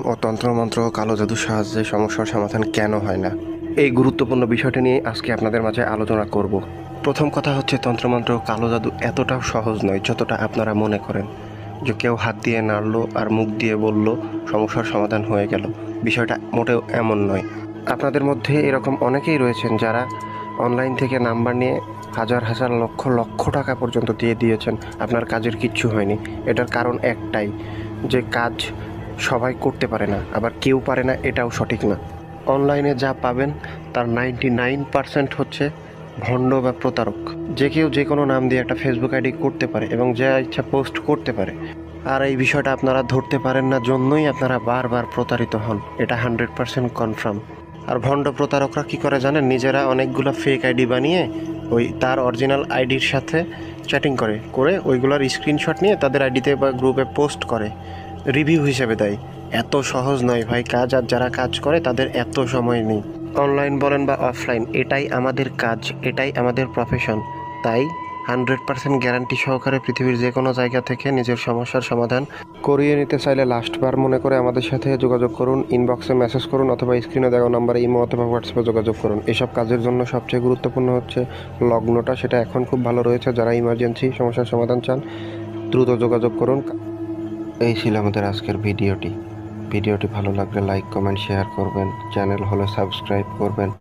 ও তন্ত্রমন্ত্র ও কালো জাদুর সাহায্যে সমস্যার সমাধান কেন হয় না, এই গুরুত্বপূর্ণ বিষয়টি নিয়ে আজকে আপনাদের মাঝে আলোচনা করব। প্রথম কথা হচ্ছে, তন্ত্রমন্ত্র ও কালো জাদু এতটাও সহজ নয় যতটা আপনারা মনে করেন যে কেউ হাত দিয়ে নাড়লো আর মুখ দিয়ে বলল সমস্যার সমাধান হয়ে গেল। বিষয়টা মোটেও এমন নয়। আপনাদের মধ্যে এরকম অনেকেই রয়েছেন যারা অনলাইন থেকে নাম্বার নিয়ে হাজার হাজার লক্ষ লক্ষ টাকা পর্যন্ত দিয়ে দিয়েছেন, আপনার কাজের কিচ্ছু হয়নি। এটার কারণ একটাই, যে কাজ সবাই করতে পারে না, আবার কেউ পারে না এটাও সঠিক না। অনলাইনে যা পাবেন তার 99% হচ্ছে ভণ্ড বা প্রতারক। যে কেউ যে কোনো নাম দিয়ে একটা ফেসবুক আইডি করতে পারে এবং যা ইচ্ছা পোস্ট করতে পারে। আর এই বিষয়টা আপনারা ধরতে পারেন না জন্যই আপনারা বারবার প্রতারিত হন, এটা 100% কনফার্ম। আর ভণ্ড প্রতারকরা কী করে জানেন, নিজেরা অনেকগুলো ফেক আইডি বানিয়ে ওই তার অরিজিনাল আইডির সাথে চ্যাটিং করে ওইগুলোর স্ক্রিনশট নিয়ে তাদের আইডিতে বা গ্রুপে পোস্ট করে, রিভিউ হিসেবে দেয়। এত সহজ নয় ভাই কাজ, আর যারা কাজ করে তাদের এত সময় নেই। অনলাইন বলেন বা অফলাইন, এটাই আমাদের কাজ, এটাই আমাদের প্রফেশন। তাই 100% গ্যারান্টি সহকারে পৃথিবীর যে কোনো জায়গা থেকে নিজের সমস্যার সমাধান করিয়ে নিতে চাইলে লাস্টবার মনে করে আমাদের সাথে যোগাযোগ করুন, ইনবক্সে মেসেজ করুন অথবা স্ক্রিনে দেওয়া নাম্বারে ইমো অথবা হোয়াটসঅ্যাপে যোগাযোগ করুন। এসব কাজের জন্য সবচেয়ে গুরুত্বপূর্ণ হচ্ছে লগ্নটা, সেটা এখন খুব ভালো রয়েছে। যারা ইমার্জেন্সি সমস্যার সমাধান চান দ্রুত যোগাযোগ করুন। এই ছিল আমাদের আজকের ভিডিওটি ভালো লাগলে লাইক কমেন্ট শেয়ার করবেন, চ্যানেল হলে সাবস্ক্রাইব করবেন।